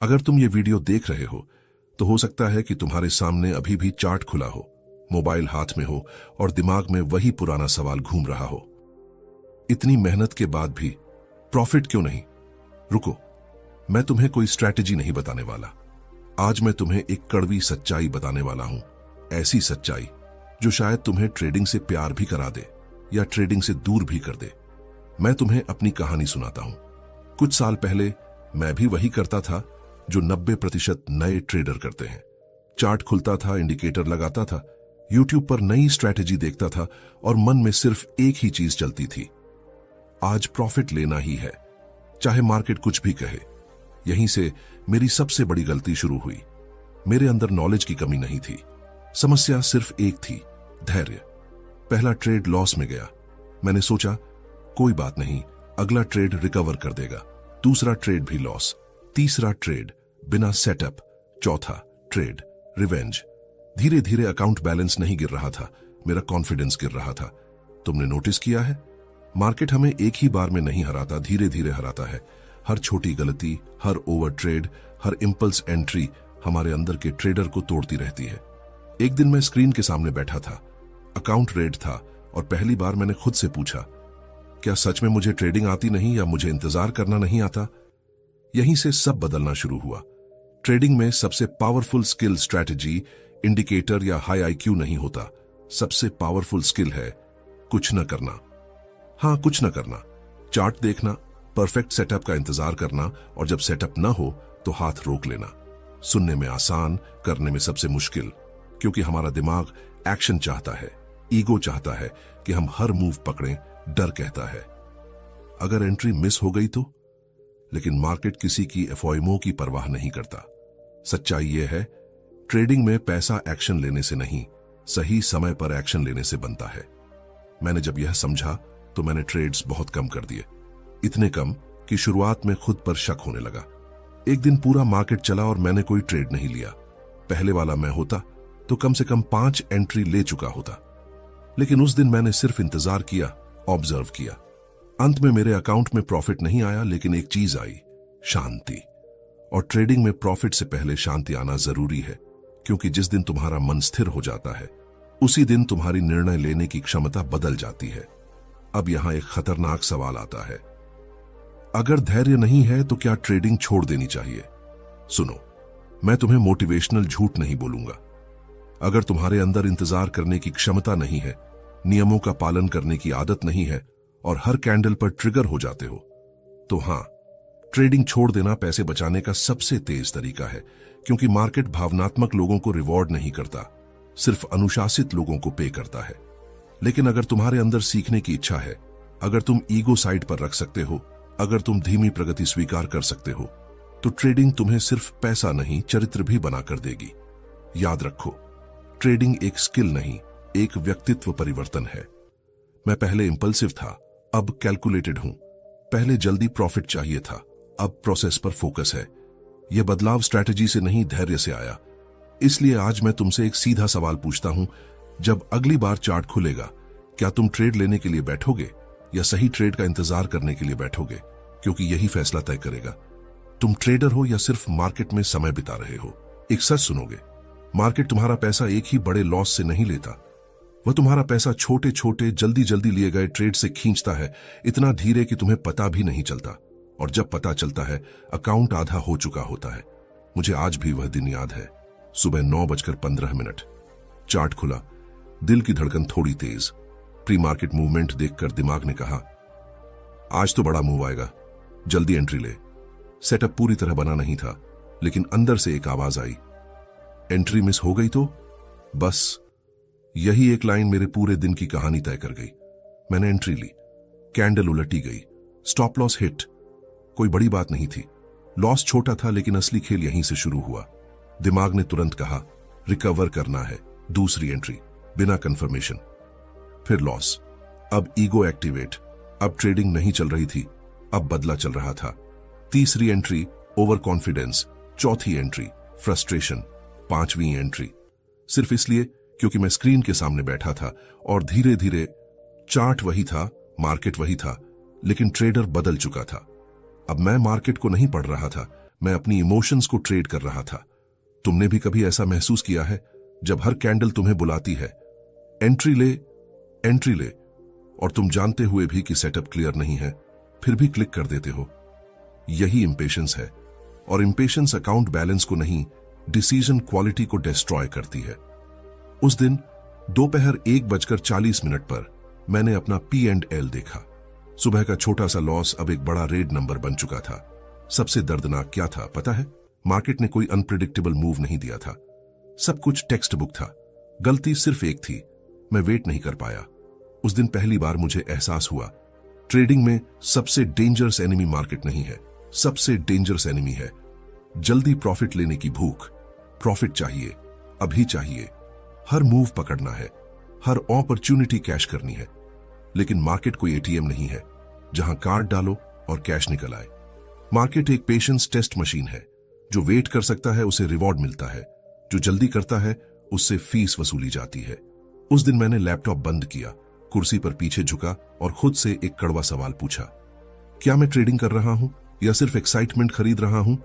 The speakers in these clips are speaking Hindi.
अगर तुम ये वीडियो देख रहे हो तो हो सकता है कि तुम्हारे सामने अभी भी चार्ट खुला हो, मोबाइल हाथ में हो और दिमाग में वही पुराना सवाल घूम रहा हो। इतनी मेहनत के बाद भी प्रॉफिट क्यों नहीं? रुको, मैं तुम्हें कोई स्ट्रैटेजी नहीं बताने वाला। आज मैं तुम्हें एक कड़वी सच्चाई बताने वाला हूं। ऐसी सच्चाई जो शायद तुम्हें ट्रेडिंग से प्यार भी करा दे या ट्रेडिंग से दूर भी कर दे। मैं तुम्हें अपनी कहानी सुनाता हूं। कुछ साल पहले मैं भी वही करता था जो 90% नए ट्रेडर करते हैं। चार्ट खुलता था, इंडिकेटर लगाता था, यूट्यूब पर नई स्ट्रैटेजी देखता था और मन में सिर्फ एक ही चीज चलती थी, आज प्रॉफिट लेना ही है, चाहे मार्केट कुछ भी कहे। यहीं से मेरी सबसे बड़ी गलती शुरू हुई। मेरे अंदर नॉलेज की कमी नहीं थी, समस्या सिर्फ एक थी, धैर्य। पहला ट्रेड लॉस में गया। मैंने सोचा कोई बात नहीं, अगला ट्रेड रिकवर कर देगा। दूसरा ट्रेड भी लॉस, तीसरा ट्रेड बिना सेटअप, चौथा ट्रेड रिवेंज। धीरे धीरे अकाउंट बैलेंस नहीं गिर रहा था, मेरा कॉन्फिडेंस गिर रहा था। तुमने नोटिस किया है, मार्केट हमें एक ही बार में नहीं हराता, धीरे धीरे हराता है। हर छोटी गलती, हर ओवर ट्रेड, हर इंपल्स एंट्री हमारे अंदर के ट्रेडर को तोड़ती रहती है। एक दिन मैं स्क्रीन के सामने बैठा था, अकाउंट रेड था और पहली बार मैंने खुद से पूछा, क्या सच में मुझे ट्रेडिंग आती नहीं या मुझे इंतजार करना नहीं आता? यहीं से सब बदलना शुरू हुआ। ट्रेडिंग में सबसे पावरफुल स्किल स्ट्रैटेजी, इंडिकेटर या हाई आईक्यू नहीं होता। सबसे पावरफुल स्किल है कुछ न करना। हाँ, कुछ न करना। चार्ट देखना, परफेक्ट सेटअप का इंतजार करना और जब सेटअप न हो तो हाथ रोक लेना। सुनने में आसान, करने में सबसे मुश्किल, क्योंकि हमारा दिमाग एक्शन चाहता है, ईगो चाहता है कि हम हर मूव पकड़ें, डर कहता है अगर एंट्री मिस हो गई तो। लेकिन मार्केट किसी की एफओएमओ की परवाह नहीं करता। सच्चाई यह है, ट्रेडिंग में पैसा एक्शन लेने से नहीं, सही समय पर एक्शन लेने से बनता है। मैंने जब यह समझा तो मैंने ट्रेड्स बहुत कम कर दिए, इतने कम कि शुरुआत में खुद पर शक होने लगा। एक दिन पूरा मार्केट चला और मैंने कोई ट्रेड नहीं लिया। पहले वाला मैं होता तो कम से कम 5 एंट्री ले चुका होता। लेकिन उस दिन मैंने सिर्फ इंतजार किया, ऑब्जर्व किया। अंत में मेरे अकाउंट में प्रॉफिट नहीं आया, लेकिन एक चीज आई, शांति। और ट्रेडिंग में प्रॉफिट से पहले शांति आना जरूरी है, क्योंकि जिस दिन तुम्हारा मन स्थिर हो जाता है उसी दिन तुम्हारी निर्णय लेने की क्षमता बदल जाती है। अब यहां एक खतरनाक सवाल आता है, अगर धैर्य नहीं है तो क्या ट्रेडिंग छोड़ देनी चाहिए? सुनो, मैं तुम्हें मोटिवेशनल झूठ नहीं बोलूंगा। अगर तुम्हारे अंदर इंतजार करने की क्षमता नहीं है, नियमों का पालन करने की आदत नहीं है और हर कैंडल पर ट्रिगर हो जाते हो, तो हां, ट्रेडिंग छोड़ देना पैसे बचाने का सबसे तेज तरीका है, क्योंकि मार्केट भावनात्मक लोगों को रिवॉर्ड नहीं करता, सिर्फ अनुशासित लोगों को पे करता है। लेकिन अगर तुम्हारे अंदर सीखने की इच्छा है, अगर तुम ईगो साइड पर रख सकते हो, अगर तुम धीमी प्रगति स्वीकार कर सकते हो, तो ट्रेडिंग तुम्हें सिर्फ पैसा नहीं, चरित्र भी बनाकर देगी। याद रखो, ट्रेडिंग एक स्किल नहीं, एक व्यक्तित्व परिवर्तन है। मैं पहले इंपल्सिव था, अब कैलकुलेटेड हूं। पहले जल्दी प्रॉफिट चाहिए था, अब प्रोसेस पर फोकस है। यह बदलाव स्ट्रैटेजी से नहीं, धैर्य से आया। इसलिए आज मैं तुमसे एक सीधा सवाल पूछता हूं, जब अगली बार चार्ट खुलेगा, क्या तुम ट्रेड लेने के लिए बैठोगे या सही ट्रेड का इंतजार करने के लिए बैठोगे? क्योंकि यही फैसला तय करेगा तुम ट्रेडर हो या सिर्फ मार्केट में समय बिता रहे हो। एक सच सुनोगे, मार्केट तुम्हारा पैसा एक ही बड़े लॉस से नहीं लेता, वह तुम्हारा पैसा छोटे छोटे जल्दी जल्दी लिए गए ट्रेड से खींचता है, इतना धीरे कि तुम्हें पता भी नहीं चलता। और जब पता चलता है, अकाउंट आधा हो चुका होता है। मुझे आज भी वह दिन याद है। सुबह 9:15 चार्ट खुला, दिल की धड़कन थोड़ी तेज। प्री मार्केट मूवमेंट देखकर दिमाग ने कहा, आज तो बड़ा मूव आएगा, जल्दी एंट्री ले। सेटअप पूरी तरह बना नहीं था, लेकिन अंदर से एक आवाज आई, एंट्री मिस हो गई तो? बस यही एक लाइन मेरे पूरे दिन की कहानी तय कर गई। मैंने एंट्री ली, कैंडल उलटी गई, स्टॉप लॉस हिट। कोई बड़ी बात नहीं थी, लॉस छोटा था, लेकिन असली खेल यहीं से शुरू हुआ। दिमाग ने तुरंत कहा, रिकवर करना है, दूसरी एंट्री, बिना कंफर्मेशन। फिर लॉस, अब ईगो एक्टिवेट। अब ट्रेडिंग नहीं चल रही थी, अब बदला चल रहा था। तीसरी एंट्री, ओवर कॉन्फिडेंस। चौथी एंट्री, फ्रस्ट्रेशन। पांचवी एंट्री, सिर्फ इसलिए क्योंकि मैं स्क्रीन के सामने बैठा था और धीरे धीरे चार्ट वही था, मार्केट वही था, लेकिन ट्रेडर बदल चुका था। अब मैं मार्केट को नहीं पढ़ रहा था, मैं अपनी इमोशंस को ट्रेड कर रहा था। तुमने भी कभी ऐसा महसूस किया है जब हर कैंडल तुम्हें बुलाती है, एंट्री ले, एंट्री ले, और तुम जानते हुए भी कि सेटअप क्लियर नहीं है, फिर भी क्लिक कर देते हो? यही इंपेशेंस है, और इंपेशेंस अकाउंट बैलेंस को नहीं, डिसीजन क्वालिटी को डिस्ट्रॉय करती है। उस दिन दोपहर 1:40 पर मैंने अपना P&L देखा। सुबह का छोटा सा लॉस अब एक बड़ा रेड नंबर बन चुका था। सबसे दर्दनाक क्या था पता है? मार्केट ने कोई अनप्रिडिक्टेबल मूव नहीं दिया था। सब कुछ टेक्स्ट बुक था। गलती सिर्फ एक थी, मैं वेट नहीं कर पाया। उस दिन पहली बार मुझे एहसास हुआ, ट्रेडिंग में सबसे डेंजरस एनिमी मार्केट नहीं है, सबसे डेंजरस एनिमी है जल्दी प्रॉफिट लेने की भूख। प्रॉफिट चाहिए, अभी चाहिए, हर मूव पकड़ना है, हर अपॉर्चुनिटी कैश करनी है। लेकिन मार्केट कोई एटीएम नहीं है जहां कार्ड डालो और कैश निकल आए। मार्केट एक पेशेंस टेस्ट मशीन है। जो वेट कर सकता है उसे रिवॉर्ड मिलता है, जो जल्दी करता है उससे फीस वसूली जाती है। उस दिन मैंने लैपटॉप बंद किया, कुर्सी पर पीछे झुका और खुद से एक कड़वा सवाल पूछा, क्या मैं ट्रेडिंग कर रहा हूं या सिर्फ एक्साइटमेंट खरीद रहा हूं?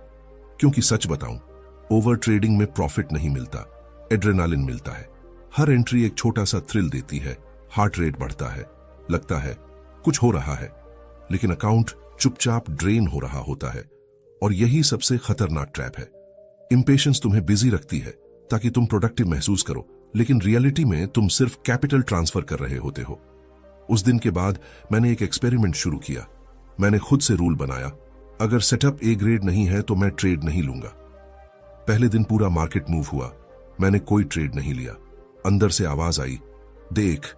क्योंकि सच बताऊं, ओवर ट्रेडिंग में प्रॉफिट नहीं मिलता, एड्रेनालिन मिलता है। हर एंट्री एक छोटा सा थ्रिल देती है, हार्ट रेट बढ़ता है, लगता है कुछ हो रहा है, लेकिन अकाउंट चुपचाप ड्रेन हो रहा होता है। और यही सबसे खतरनाक ट्रैप है। इंपेशेंस तुम्हें बिजी रखती है ताकि तुम प्रोडक्टिव महसूस करो, लेकिन रियलिटी में तुम सिर्फ कैपिटल ट्रांसफर कर रहे होते हो। उस दिन के बाद मैंने एक एक्सपेरिमेंट शुरू किया। मैंने खुद से रूल बनाया, अगर सेटअप ए ग्रेड नहीं है तो मैं ट्रेड नहीं लूंगा। पहले दिन पूरा मार्केट मूव हुआ, मैंने कोई ट्रेड नहीं लिया। अंदर से आवाज आई, देख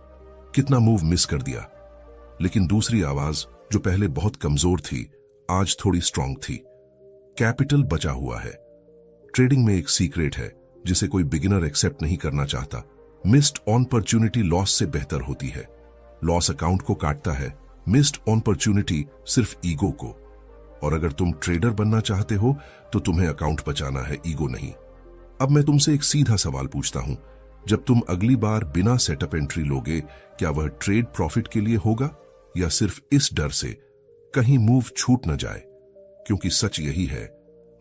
कितना मूव मिस कर दिया। लेकिन दूसरी आवाज, जो पहले बहुत कमजोर थी, आज थोड़ी स्ट्रांग थी, कैपिटल बचा हुआ है। ट्रेडिंग में एक सीक्रेट है जिसे कोई बिगिनर एक्सेप्ट नहीं करना चाहता। मिस्ड अपॉर्चुनिटी लॉस से बेहतर होती है। लॉस अकाउंट को काटता है, मिस्ड अपॉर्चुनिटी सिर्फ ईगो को। और अगर तुम ट्रेडर बनना चाहते हो तो तुम्हें अकाउंट बचाना है, ईगो नहीं। अब मैं तुमसे एक सीधा सवाल पूछता हूं, जब तुम अगली बार बिना सेटअप एंट्री लोगे, क्या वह ट्रेड प्रॉफिट के लिए होगा या सिर्फ इस डर से कहीं मूव छूट न जाए? क्योंकि सच यही है,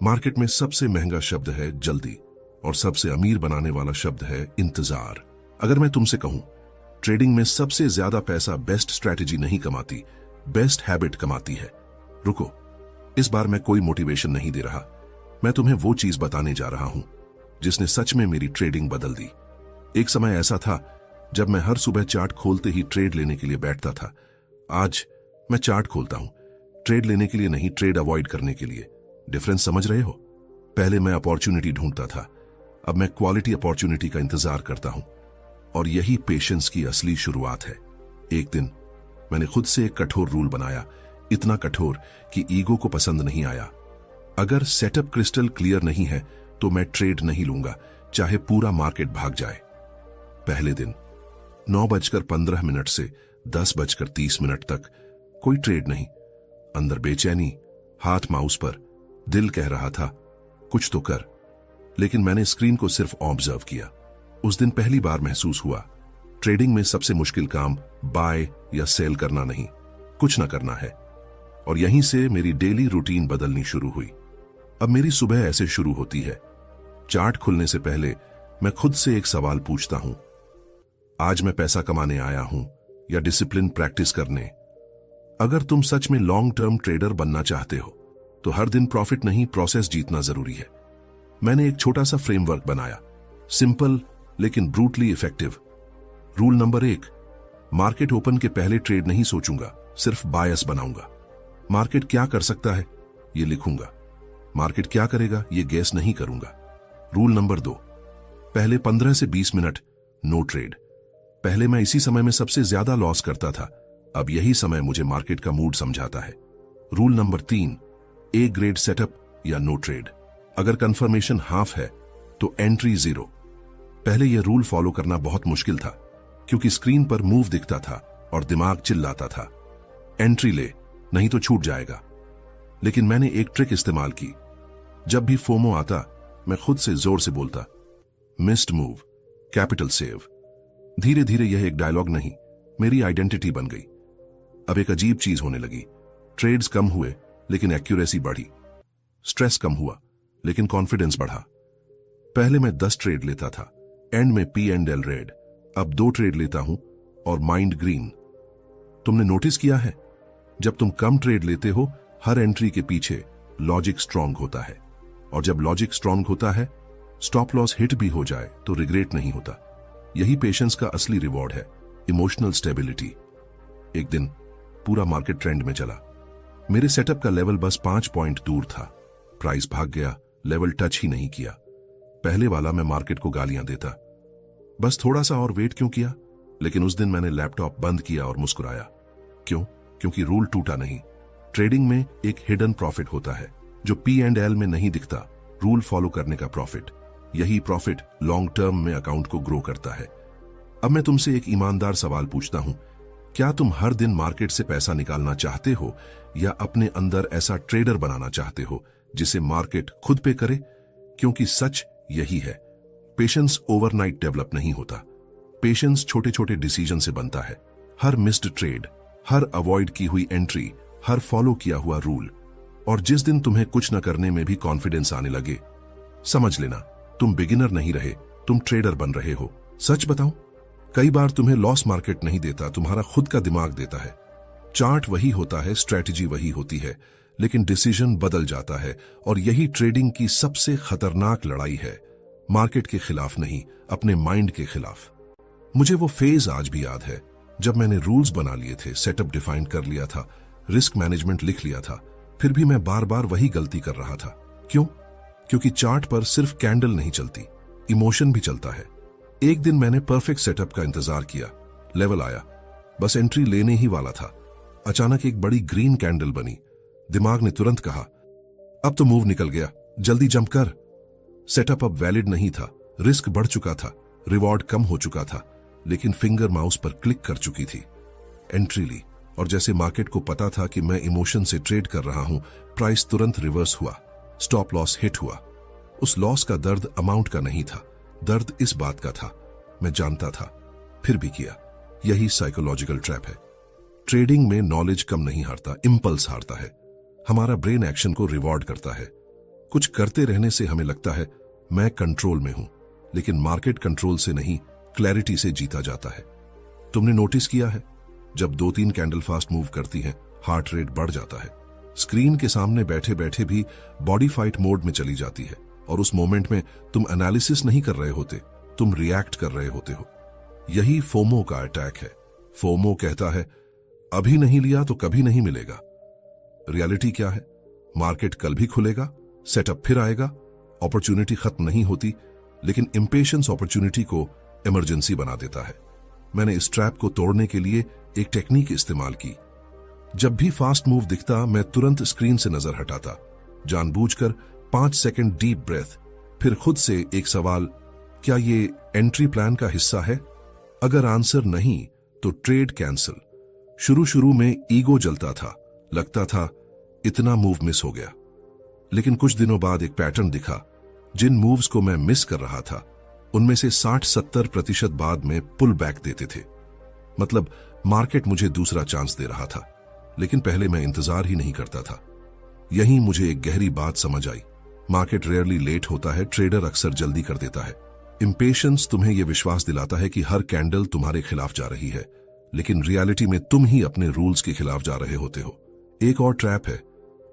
मार्केट में सबसे महंगा शब्द है जल्दी, और सबसे अमीर बनाने वाला शब्द है इंतजार। अगर मैं तुमसे कहूं, ट्रेडिंग में सबसे ज्यादा पैसा बेस्ट स्ट्रैटेजी नहीं कमाती, बेस्ट हैबिट कमाती है। रुको, इस बार मैं कोई मोटिवेशन नहीं दे रहा, मैं तुम्हें वो चीज बताने जा रहा हूं जिसने सच में मेरी ट्रेडिंग बदल दी। एक समय ऐसा था जब मैं हर सुबह चार्ट खोलते ही ट्रेड लेने के लिए बैठता था। आज मैं चार्ट खोलता हूं ट्रेड लेने के लिए नहीं, ट्रेड अवॉइड करने के लिए। डिफरेंस समझ रहे हो? पहले मैं अपॉर्चुनिटी ढूंढता था, अब मैं क्वालिटी अपॉर्चुनिटी का इंतजार करता हूं। और यही पेशेंस की असली शुरुआत है। एक दिन मैंने खुद से एक कठोर रूल बनाया, इतना कठोर कि ईगो को पसंद नहीं आया। अगर सेटअप क्रिस्टल क्लियर नहीं है तो मैं ट्रेड नहीं लूंगा, चाहे पूरा मार्केट भाग जाए। पहले दिन 9:15 से 10:30 तक कोई ट्रेड नहीं। अंदर बेचैनी, हाथ माउस पर, दिल कह रहा था कुछ तो कर, लेकिन मैंने स्क्रीन को सिर्फ ऑब्जर्व किया। उस दिन पहली बार महसूस हुआ, ट्रेडिंग में सबसे मुश्किल काम बाय या सेल करना नहीं, कुछ ना करना है। और यहीं से मेरी डेली रूटीन बदलनी शुरू हुई। अब मेरी सुबह ऐसे शुरू होती है, चार्ट खुलने से पहले मैं खुद से एक सवाल पूछता हूं, आज मैं पैसा कमाने आया हूं या डिसिप्लिन प्रैक्टिस करने? अगर तुम सच में लॉन्ग टर्म ट्रेडर बनना चाहते हो तो हर दिन प्रॉफिट नहीं, प्रोसेस जीतना जरूरी है। मैंने एक छोटा सा फ्रेमवर्क बनाया, सिंपल लेकिन brutally effective. Rule number 1, market open के पहले ट्रेड नहीं सोचूंगा, सिर्फ बायस बनाऊंगा। मार्केट क्या कर सकता है ये लिखूंगा, मार्केट क्या करेगा ये गेस नहीं करूंगा। रूल नंबर 2, पहले 15 से 20 मिनट नो ट्रेड। पहले मैं इसी समय में सबसे ज्यादा लॉस करता था, अब यही समय मुझे मार्केट का मूड समझाता है। Rule number 3, A grade setup या नो ट्रेड। अगर कंफर्मेशन हाफ है तो एंट्री 0। पहले यह रूल फॉलो करना बहुत मुश्किल था क्योंकि स्क्रीन पर मूव दिखता था और दिमाग चिल्लाता था, एंट्री ले नहीं तो छूट जाएगा। लेकिन मैंने एक ट्रिक इस्तेमाल की। जब भी फोमो आता मैं खुद से जोर से बोलता, मिस्ड मूव, कैपिटल सेव। धीरे धीरे यह एक डायलॉग नहीं, मेरी आइडेंटिटी बन गई। अब एक अजीब चीज होने लगी, ट्रेड्स कम हुए लेकिन एक्यूरेसी बढ़ी। स्ट्रेस कम हुआ, लेकिन कॉन्फिडेंस बढ़ा। पहले मैं 10 ट्रेड लेता था, एंड में P&L रेड, अब 2 ट्रेड लेता हूं और माइंड ग्रीन। तुमने नोटिस किया है, जब तुम कम ट्रेड लेते हो, हर एंट्री के पीछे लॉजिक स्ट्रांग होता है, और जब लॉजिक स्ट्रांग होता है, स्टॉप लॉस हिट भी हो जाए तो रिग्रेट नहीं होता। यही पेशेंस का असली रिवॉर्ड है, इमोशनल स्टेबिलिटी। एक दिन पूरा मार्केट ट्रेंड में चला। मेरे सेटअप का लेवल बस 5 पॉइंट दूर था। प्राइस भाग गया, लेवल टच ही नहीं किया। पहले वाला मैं मार्केट को गालियां देता, बस थोड़ा सा और वेट क्यों किया। लेकिन उस दिन मैंने लैपटॉप बंद किया और मुस्कुराया। क्यों? क्योंकि रूल टूटा नहीं। ट्रेडिंग में एक हिडन प्रॉफिट होता है जो P&L में नहीं दिखता, रूल फॉलो करने का प्रॉफिट। यही प्रॉफिट लॉन्ग टर्म में अकाउंट को ग्रो करता है। अब मैं तुमसे एक ईमानदार सवाल पूछता हूं, क्या तुम हर दिन मार्केट से पैसा निकालना चाहते हो, या अपने अंदर ऐसा ट्रेडर बनाना चाहते हो जिसे मार्केट खुद पे करे? क्योंकि सच यही है, पेशेंस ओवरनाइट डेवलप नहीं होता। पेशेंस छोटे छोटे डिसीजन से बनता है। हर मिस्ड ट्रेड, हर अवॉइड की हुई एंट्री, हर फॉलो किया हुआ रूल। और जिस दिन तुम्हें कुछ न करने में भी कॉन्फिडेंस आने लगे, समझ लेना तुम बिगिनर नहीं रहे, तुम ट्रेडर बन रहे हो। सच बताऊं, कई बार तुम्हें लॉस मार्केट नहीं देता, तुम्हारा खुद का दिमाग देता है। चार्ट वही होता है, स्ट्रैटेजी वही होती है, लेकिन डिसीजन बदल जाता है। और यही ट्रेडिंग की सबसे खतरनाक लड़ाई है, मार्केट के खिलाफ नहीं, अपने माइंड के खिलाफ। मुझे वो फेज आज भी याद है जब मैंने रूल्स बना लिए थे, सेटअप डिफाइन कर लिया था, रिस्क मैनेजमेंट लिख लिया था, फिर भी मैं बार बार वही गलती कर रहा था। क्यों? क्योंकि चार्ट पर सिर्फ कैंडल नहीं चलती, इमोशन भी चलता है। एक दिन मैंने परफेक्ट सेटअप का इंतजार किया, लेवल आया, बस एंट्री लेने ही वाला था। अचानक एक बड़ी ग्रीन कैंडल बनी। दिमाग ने तुरंत कहा, अब तो मूव निकल गया, जल्दी जंप कर। सेटअप अब वैलिड नहीं था, रिस्क बढ़ चुका था, रिवॉर्ड कम हो चुका था, लेकिन फिंगर माउस पर क्लिक कर चुकी थी। एंट्री ली, और जैसे मार्केट को पता था कि मैं इमोशन से ट्रेड कर रहा हूं, प्राइस तुरंत रिवर्स हुआ, स्टॉप लॉस हिट हुआ। उस लॉस का दर्द अमाउंट का नहीं था, दर्द इस बात का था, मैं जानता था, फिर भी किया। यही साइकोलॉजिकल ट्रैप है। ट्रेडिंग में नॉलेज कम नहीं हारता, इंपल्स हारता है। हमारा ब्रेन एक्शन को रिवॉर्ड करता है। कुछ करते रहने से हमें लगता है मैं कंट्रोल में हूं, लेकिन मार्केट कंट्रोल से नहीं, क्लैरिटी से जीता जाता है। तुमने नोटिस किया है, जब 2-3 कैंडल फास्ट मूव करती हैं, हार्ट रेट बढ़ जाता है। स्क्रीन के सामने बैठे बैठे भी बॉडी फाइट मोड में चली जाती है, और उस मोमेंट में तुम एनालिसिस नहीं कर रहे होते, तुम रिएक्ट कर रहे होते हो। यही फोमो का अटैक है। फोमो कहता है अभी नहीं लिया तो कभी नहीं मिलेगा। रियलिटी क्या है? मार्केट कल भी खुलेगा, सेटअप फिर आएगा, अपॉर्चुनिटी खत्म नहीं होती, लेकिन इंपेशेंस अपॉर्चुनिटी को इमरजेंसी बना देता है। मैंने इस ट्रैप को तोड़ने के लिए एक टेक्निक इस्तेमाल की। जब भी फास्ट मूव दिखता, मैं तुरंत स्क्रीन से नजर हटाता, जानबूझकर 5 सेकंड डीप ब्रेथ, फिर खुद से एक सवाल, क्या ये एंट्री प्लान का हिस्सा है? अगर आंसर नहीं तो ट्रेड कैंसिल। शुरू में ईगो जलता था, लगता था इतना मूव मिस हो गया, लेकिन कुछ दिनों बाद एक पैटर्न दिखा। जिन मूव्स को मैं मिस कर रहा था, उनमें से 60-70% बाद में पुल बैक देते थे। मतलब मार्केट मुझे दूसरा चांस दे रहा था, लेकिन पहले मैं इंतजार ही नहीं करता था। यहीं मुझे एक गहरी बात समझ आई, मार्केट रेयरली लेट होता है, ट्रेडर अक्सर जल्दी कर देता है। इंपेशेंस तुम्हें यह विश्वास दिलाता है कि हर कैंडल तुम्हारे खिलाफ जा रही है, लेकिन रियलिटी में तुम ही अपने रूल्स के खिलाफ जा रहे होते हो। एक और ट्रैप है,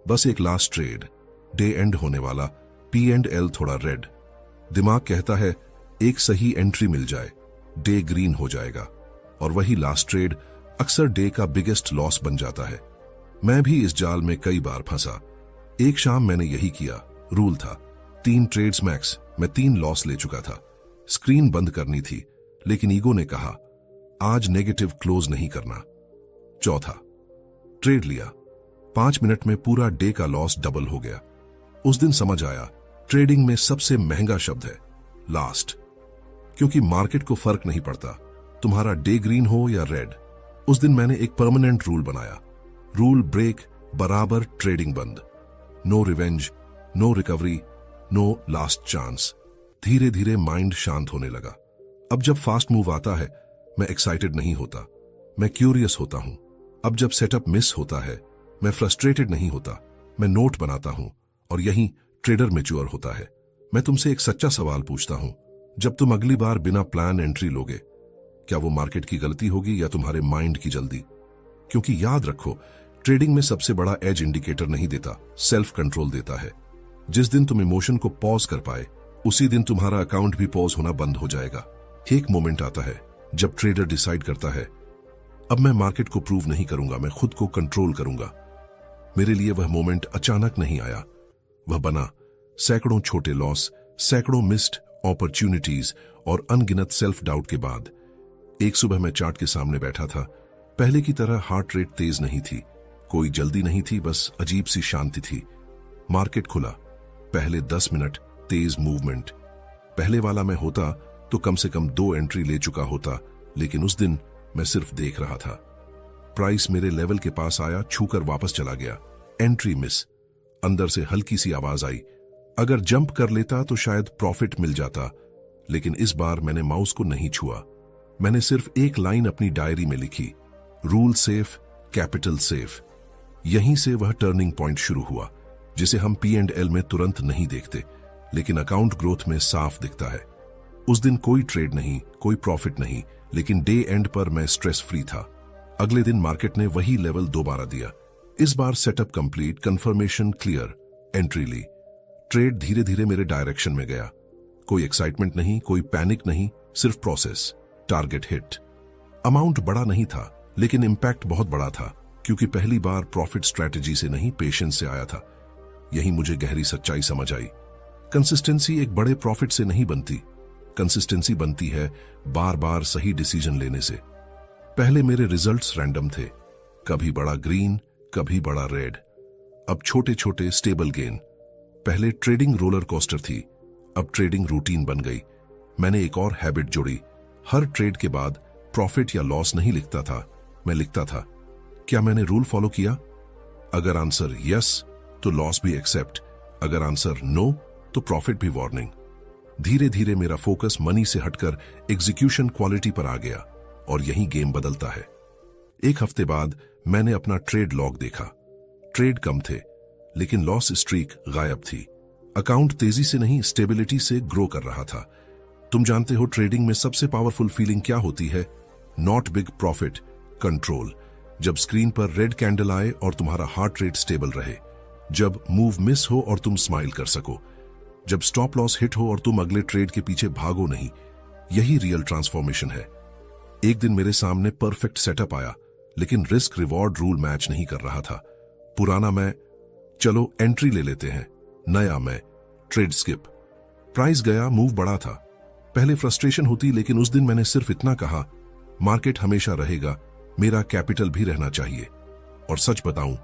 बस एक लास्ट ट्रेड, डे एंड होने वाला, P&L थोड़ा रेड। दिमाग कहता है एक सही एंट्री मिल जाए, डे ग्रीन हो जाएगा, और वही लास्ट ट्रेड अक्सर डे का बिगेस्ट लॉस बन जाता है। मैं भी इस जाल में कई बार फंसा। एक शाम मैंने यही किया। रूल था 3 ट्रेड्स मैक्स, मैं 3 लॉस ले चुका था। स्क्रीन बंद करनी थी, लेकिन ईगो ने कहा आज नेगेटिव क्लोज नहीं करना। चौथा ट्रेड लिया, 5 मिनट में पूरा डे का लॉस डबल हो गया। उस दिन समझ आया, ट्रेडिंग में सबसे महंगा शब्द है लास्ट, क्योंकि मार्केट को फर्क नहीं पड़ता तुम्हारा डे ग्रीन हो या रेड। उस दिन मैंने एक परमानेंट रूल बनाया, रूल ब्रेक बराबर ट्रेडिंग बंद। No revenge, no recovery, no last chance. धीरे धीरे माइंड शांत होने लगा। अब जब फास्ट मूव आता है, मैं एक्साइटेड नहीं होता, मैं क्यूरियस होता हूं। अब जब सेटअप मिस होता है, मैं फ्रस्ट्रेटेड नहीं होता, मैं नोट बनाता हूं, और यही ट्रेडर मैच्योर होता है। मैं तुमसे एक सच्चा सवाल पूछता हूं, जब तुम अगली बार बिना प्लान एंट्री लोगे, क्या वो मार्केट की गलती होगी या तुम्हारे माइंड की जल्दी? क्योंकि याद रखो, ट्रेडिंग में सबसे बड़ा एज इंडिकेटर नहीं देता, सेल्फ कंट्रोल देता है। जिस दिन तुम इमोशन को पॉज कर पाए, उसी दिन तुम्हारा अकाउंट भी पॉज होना बंद हो जाएगा। एक मोमेंट आता है जब ट्रेडर डिसाइड करता है, अब मैं मार्केट को प्रूव नहीं करूंगा, मैं खुद को कंट्रोल करूंगा। मेरे लिए वह मोमेंट अचानक नहीं आया, वह बना सैकड़ों छोटे लॉस, सैकड़ों मिस्ड अपॉर्चुनिटीज और अनगिनत सेल्फ डाउट के बाद। एक सुबह मैं चार्ट के सामने बैठा था। पहले की तरह हार्ट रेट तेज नहीं थी, कोई जल्दी नहीं थी, बस अजीब सी शांति थी। मार्केट खुला, पहले 10 मिनट तेज मूवमेंट। पहले वाला मैं होता तो कम से कम 2 एंट्री ले चुका होता, लेकिन उस दिन मैं सिर्फ देख रहा था। प्राइस मेरे लेवल के पास आया, छूकर वापस चला गया। Entry miss. अंदर से हल्की सी आवाज आई, अगर जंप कर लेता तो शायद प्रॉफिट मिल जाता। लेकिन इस बार मैंने माउस को नहीं छुआ। मैंने सिर्फ एक लाइन अपनी डायरी में लिखी, रूल सेफ, कैपिटल सेफ। यहीं से वह टर्निंग पॉइंट शुरू हुआ, जिसे हम P&L में तुरंत नहीं देखते, लेकिन अकाउंट ग्रोथ में साफ दिखता है। उस दिन कोई ट्रेड नहीं, कोई प्रॉफिट नहीं, लेकिन डे एंड पर मैं स्ट्रेस फ्री था। अगले दिन मार्केट ने वही लेवल दोबारा दिया। इस बार setup complete, confirmation clear, entry ली। ट्रेड धीरे धीरे मेरे डायरेक्शन में गया। कोई एक्साइटमेंट नहीं, कोई पैनिक नहीं, सिर्फ प्रोसेस। Target hit. अमाउंट बड़ा नहीं था, लेकिन इंपैक्ट बहुत बड़ा था, क्योंकि पहली बार प्रॉफिट स्ट्रैटेजी से नहीं, पेशेंस से आया था। यही मुझे गहरी सच्चाई समझ आई। कंसिस्टेंसी एक बड़े प्रॉफिट से नहीं बनती, कंसिस्टेंसी बनती है बार बार सही डिसीजन लेने से। पहले मेरे रिजल्ट्स रैंडम थे, कभी बड़ा ग्रीन, कभी बड़ा रेड। अब छोटे छोटे स्टेबल गेन। पहले ट्रेडिंग रोलर कोस्टर थी, अब ट्रेडिंग रूटीन बन गई। मैंने एक और हैबिट जोड़ी, हर ट्रेड के बाद प्रॉफिट या लॉस नहीं लिखता था, मैं लिखता था, क्या मैंने रूल फॉलो किया? अगर आंसर यस तो लॉस भी एक्सेप्ट, अगर आंसर नो तो प्रॉफिट भी वार्निंग। धीरे धीरे मेरा फोकस मनी से हटकर एग्जीक्यूशन क्वालिटी पर आ गया, और यही गेम बदलता है। एक हफ्ते बाद मैंने अपना ट्रेड लॉग देखा। ट्रेड कम थे, लेकिन लॉस स्ट्रीक गायब थी। अकाउंट तेजी से नहीं, स्टेबिलिटी से ग्रो कर रहा था। तुम जानते हो ट्रेडिंग में सबसे पावरफुल फीलिंग क्या होती है? Not big profit, control. जब स्क्रीन पर रेड कैंडल आए और तुम्हारा हार्ट रेट स्टेबल रहे, जब मूव मिस हो और तुम स्माइल कर सको, जब स्टॉप लॉस हिट हो और तुम अगले ट्रेड के पीछे भागो नहीं। यही रियल ट्रांसफॉर्मेशन है। एक दिन मेरे सामने परफेक्ट सेटअप आया, लेकिन रिस्क रिवॉर्ड रूल मैच नहीं कर रहा था। पुराना मैं, चलो एंट्री ले लेते हैं। नया मैं, ट्रेड स्किप। प्राइस गया, मूव बड़ा था। पहले फ्रस्ट्रेशन होती, लेकिन उस दिन मैंने सिर्फ इतना कहा, मार्केट हमेशा रहेगा, मेरा कैपिटल भी रहना चाहिए। और सच बताऊं,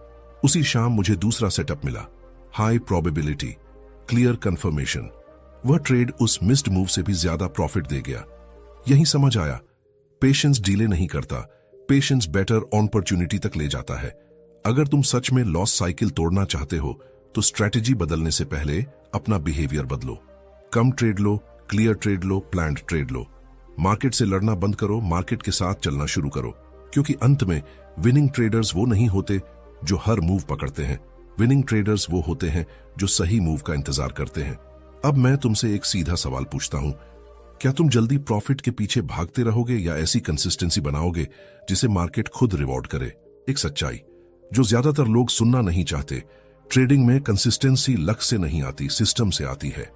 उसी शाम मुझे दूसरा सेटअप मिला। High probability, clear confirmation. वह ट्रेड उस मिस्ड मूव से भी ज्यादा प्रॉफिट दे गया। यही समझ आया, पेशेंस डिले नहीं करता, पेशेंस बेटर अपॉर्चुनिटी तक ले जाता है। अगर तुम सच में लॉस साइकिल तोड़ना चाहते हो, तो स्ट्रैटेजी बदलने से पहले अपना बिहेवियर बदलो। कम ट्रेड लो, क्लियर ट्रेड लो, प्लान्ड ट्रेड लो। मार्केट से लड़ना बंद करो, मार्केट के साथ चलना शुरू करो। क्योंकि अंत में विनिंग ट्रेडर्स वो नहीं होते जो हर मूव पकड़ते हैं, विनिंग ट्रेडर्स वो होते हैं जो सही मूव का इंतजार करते हैं। अब मैं तुमसे एक सीधा सवाल पूछता हूं, क्या तुम जल्दी प्रॉफिट के पीछे भागते रहोगे या ऐसी कंसिस्टेंसी बनाओगे जिसे मार्केट खुद रिवॉर्ड करे? एक सच्चाई जो ज्यादातर लोग सुनना नहीं चाहते, ट्रेडिंग में कंसिस्टेंसी लक से नहीं आती, सिस्टम से आती है।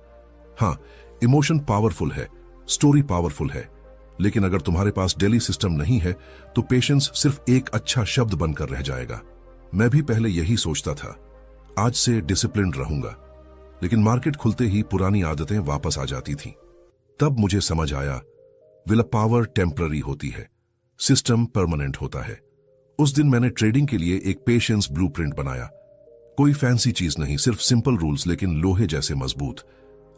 हाँ, इमोशन पावरफुल है, स्टोरी पावरफुल है, लेकिन अगर तुम्हारे पास डेली सिस्टम नहीं है तो पेशेंस सिर्फ एक अच्छा शब्द बनकर रह जाएगा। मैं भी पहले यही सोचता था, आज से डिसिप्लिन रहूंगा, लेकिन मार्केट खुलते ही पुरानी आदतें वापस आ जाती थीं। तब मुझे समझ आया, विल पावर टेम्पररी होती है, सिस्टम परमानेंट होता है। उस दिन मैंने ट्रेडिंग के लिए एक पेशेंस ब्लूप्रिंट बनाया। कोई फैंसी चीज नहीं, सिर्फ सिंपल रूल्स, लेकिन लोहे जैसे मजबूत।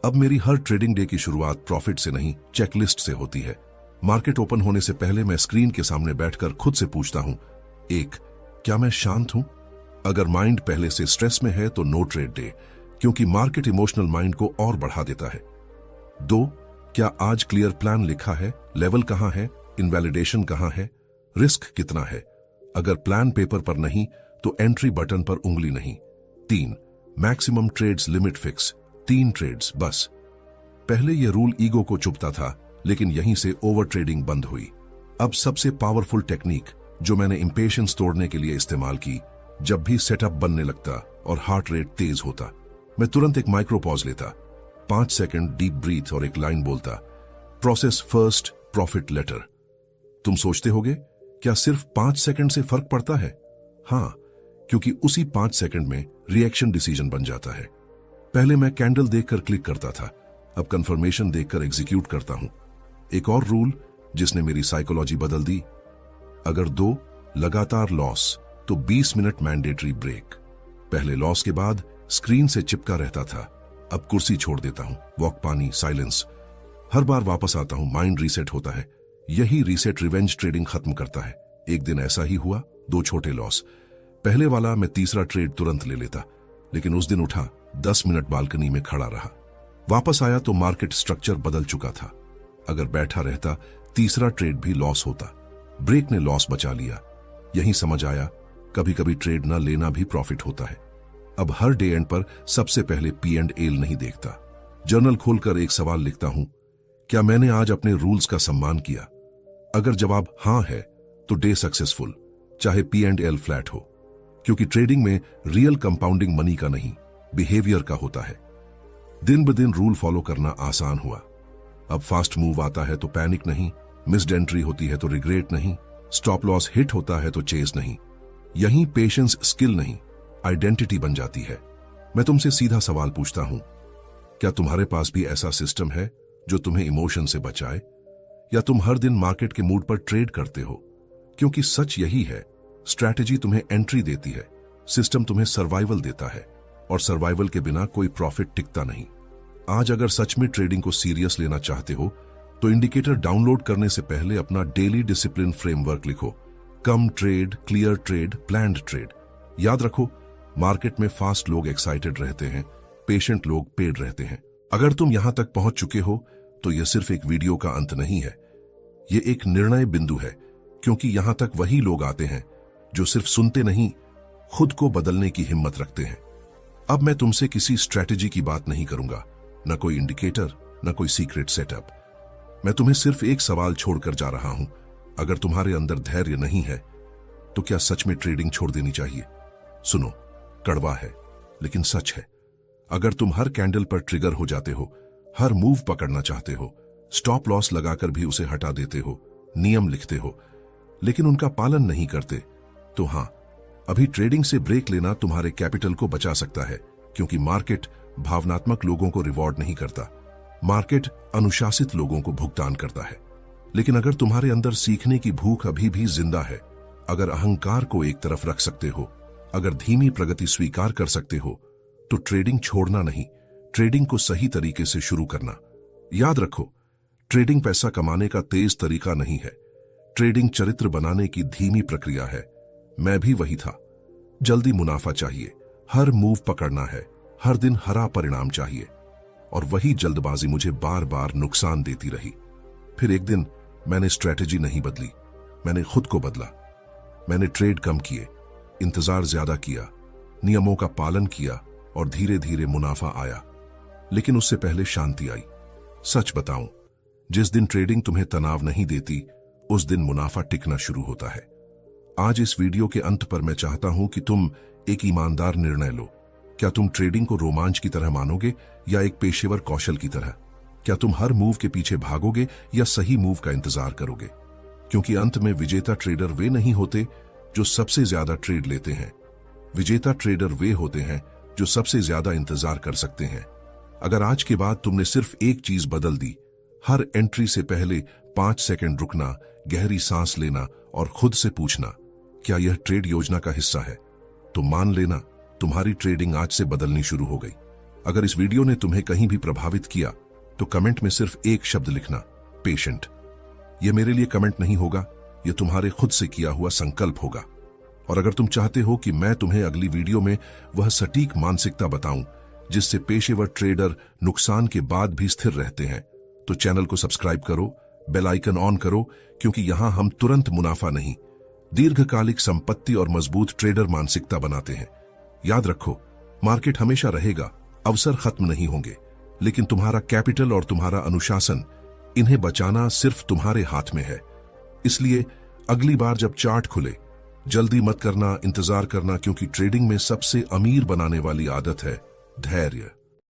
अब मेरी हर ट्रेडिंग डे की शुरुआत प्रॉफिट से नहीं, चेकलिस्ट से होती है। मार्केट ओपन होने से पहले मैं स्क्रीन के सामने बैठकर खुद से पूछता हूं, 1, क्या मैं शांत हूं? अगर माइंड पहले से स्ट्रेस में है तो नो ट्रेड डे, क्योंकि मार्केट इमोशनल माइंड को और बढ़ा देता है। 2, क्या आज क्लियर प्लान लिखा है? लेवल कहां है? इनवैलिडेशन कहां है? रिस्क कितना है? अगर प्लान पेपर पर नहीं तो एंट्री बटन पर उंगली नहीं। 3, maximum trades limit fix, 3 trades बस। पहले यह रूल ईगो को चुभता था, लेकिन यहीं से ओवर ट्रेडिंग बंद हुई। अब सबसे पावरफुल टेक्निक जो मैंने इंपेशेंस तोड़ने के लिए इस्तेमाल की, जब भी सेटअप बनने लगता और हार्ट रेट तेज होता, मैं तुरंत एक माइक्रो पॉज लेता, 5 सेकंड डीप ब्रीथ और एक लाइन बोलता, प्रोसेस फर्स्ट, प्रॉफिट लेटर। तुम सोचते होगे क्या सिर्फ 5 सेकंड से फर्क पड़ता है? हाँ, क्योंकि उसी 5 सेकंड में रिएक्शन डिसीजन बन जाता है। पहले मैं कैंडल देखकर क्लिक करता था, अब कंफर्मेशन देखकर एग्जीक्यूट करता हूं। एक और रूल जिसने मेरी साइकोलॉजी बदल दी, अगर 2 लगातार लॉस तो 20 मिनट मैंडेटरी ब्रेक। पहले लॉस के बाद स्क्रीन से चिपका रहता था, अब कुर्सी छोड़ देता हूं, वॉक, पानी, साइलेंस। हर बार वापस आता हूं, माइंड रीसेट होता है। यही रीसेट रिवेंज ट्रेडिंग खत्म करता है। एक दिन ऐसा ही हुआ, 2 छोटे लॉस। पहले वाला मैं तीसरा ट्रेड तुरंत ले लेता, लेकिन उस दिन उठा, 10 मिनट बालकनी में खड़ा रहा। वापस आया तो मार्केट स्ट्रक्चर बदल चुका था। अगर बैठा रहता, तीसरा ट्रेड भी लॉस होता। ब्रेक ने लॉस बचा लिया। यही समझ आया, कभी कभी ट्रेड न लेना भी प्रॉफिट होता है। अब हर डे एंड पर सबसे पहले P&L नहीं देखता। जर्नल खोलकर एक सवाल लिखता हूं, क्या मैंने आज अपने रूल्स का सम्मान किया? अगर जवाब हां है तो डे सक्सेसफुल, चाहे P&L फ्लैट हो। क्योंकि ट्रेडिंग में रियल कंपाउंडिंग मनी का नहीं, बिहेवियर का होता है। दिन ब दिन रूल फॉलो करना आसान हुआ। अब फास्ट मूव आता है तो पैनिक नहीं, मिस्ड एंट्री होती है तो रिग्रेट नहीं, स्टॉप लॉस हिट होता है तो चेज नहीं। यही पेशेंस स्किल नहीं, आइडेंटिटी बन जाती है। मैं तुमसे सीधा सवाल पूछता हूं, क्या तुम्हारे पास भी ऐसा सिस्टम है जो तुम्हें इमोशन से बचाए, या तुम हर दिन मार्केट के मूड पर ट्रेड करते हो? क्योंकि सच यही है, स्ट्रैटेजी तुम्हें एंट्री देती है, सिस्टम तुम्हें सर्वाइवल देता है, और सर्वाइवल के बिना कोई प्रॉफिट टिकता नहीं। आज अगर सच में ट्रेडिंग को सीरियस लेना चाहते हो तो इंडिकेटर डाउनलोड करने से पहले अपना डेली डिसिप्लिन फ्रेमवर्क लिखो। कम trade, clear trade, planned trade. याद रखो, मार्केट में फास्ट लोग एक्साइटेड रहते हैं, पेशेंट लोग पेड रहते हैं। अगर तुम यहां तक पहुंच चुके हो तो यह सिर्फ एक वीडियो का अंत नहीं है, यह एक निर्णय बिंदु है। क्योंकि यहां तक वही लोग आते हैं जो सिर्फ सुनते नहीं, खुद को बदलने की हिम्मत रखते हैं। अब मैं तुमसे किसी स्ट्रैटेजी की बात नहीं करूंगा, न कोई इंडिकेटर, न कोई सीक्रेट सेटअप। मैं तुम्हें सिर्फ एक सवाल छोड़कर जा रहा हूं, अगर तुम्हारे अंदर धैर्य नहीं है तो क्या सच में ट्रेडिंग छोड़ देनी चाहिए? सुनो, कड़वा है लेकिन सच है। अगर तुम हर कैंडल पर ट्रिगर हो जाते हो, हर मूव पकड़ना चाहते हो, स्टॉप लॉस लगाकर भी उसे हटा देते हो, नियम लिखते हो लेकिन उनका पालन नहीं करते, तो हां, अभी ट्रेडिंग से ब्रेक लेना तुम्हारे कैपिटल को बचा सकता है। क्योंकि मार्केट भावनात्मक लोगों को रिवॉर्ड नहीं करता, मार्केट अनुशासित लोगों को भुगतान करता है। लेकिन अगर तुम्हारे अंदर सीखने की भूख अभी भी जिंदा है, अगर अहंकार को एक तरफ रख सकते हो, अगर धीमी प्रगति स्वीकार कर सकते हो, तो ट्रेडिंग छोड़ना नहीं, ट्रेडिंग को सही तरीके से शुरू करना। याद रखो, ट्रेडिंग पैसा कमाने का तेज तरीका नहीं है, ट्रेडिंग चरित्र बनाने की धीमी प्रक्रिया है। मैं भी वही था। जल्दी मुनाफा चाहिए, हर मूव पकड़ना है, हर दिन हरा परिणाम चाहिए, और वही जल्दबाजी मुझे बार बार नुकसान देती रही। फिर एक दिन मैंने स्ट्रैटेजी नहीं बदली, मैंने खुद को बदला। मैंने ट्रेड कम किए, इंतजार ज्यादा किया, नियमों का पालन किया, और धीरे धीरे मुनाफा आया। लेकिन उससे पहले शांति आई। सच बताऊं, जिस दिन ट्रेडिंग तुम्हें तनाव नहीं देती, उस दिन मुनाफा टिकना शुरू होता है। आज इस वीडियो के अंत पर मैं चाहता हूं कि तुम एक ईमानदार निर्णय लो। क्या तुम ट्रेडिंग को रोमांच की तरह मानोगे या एक पेशेवर कौशल की तरह? क्या तुम हर मूव के पीछे भागोगे या सही मूव का इंतजार करोगे? क्योंकि अंत में विजेता ट्रेडर वे नहीं होते जो सबसे ज्यादा ट्रेड लेते हैं, विजेता ट्रेडर वे होते हैं जो सबसे ज्यादा इंतजार कर सकते हैं। अगर आज के बाद तुमने सिर्फ एक चीज बदल दी, हर एंट्री से पहले 5 सेकंड रुकना, गहरी सांस लेना और खुद से पूछना, क्या यह ट्रेड योजना का हिस्सा है, तो मान लेना तुम्हारी ट्रेडिंग आज से बदलनी शुरू हो गई। अगर इस वीडियो ने तुम्हें कहीं भी प्रभावित किया तो कमेंट में सिर्फ एक शब्द लिखना, पेशेंट। यह मेरे लिए कमेंट नहीं होगा, यह तुम्हारे खुद से किया हुआ संकल्प होगा। और अगर तुम चाहते हो कि मैं तुम्हें अगली वीडियो में वह सटीक मानसिकता बताऊं जिससे पेशेवर ट्रेडर नुकसान के बाद भी स्थिर रहते हैं, तो चैनल को सब्सक्राइब करो, बेल आइकन ऑन करो, क्योंकि यहां हम तुरंत मुनाफा नहीं, दीर्घकालिक संपत्ति और मजबूत ट्रेडर मानसिकता बनाते हैं। याद रखो, मार्केट हमेशा रहेगा, अवसर खत्म नहीं होंगे, लेकिन तुम्हारा कैपिटल और तुम्हारा अनुशासन, इन्हें बचाना सिर्फ तुम्हारे हाथ में है। इसलिए अगली बार जब चार्ट खुले, जल्दी मत करना, इंतजार करना, क्योंकि ट्रेडिंग में सबसे अमीर बनाने वाली आदत है धैर्य।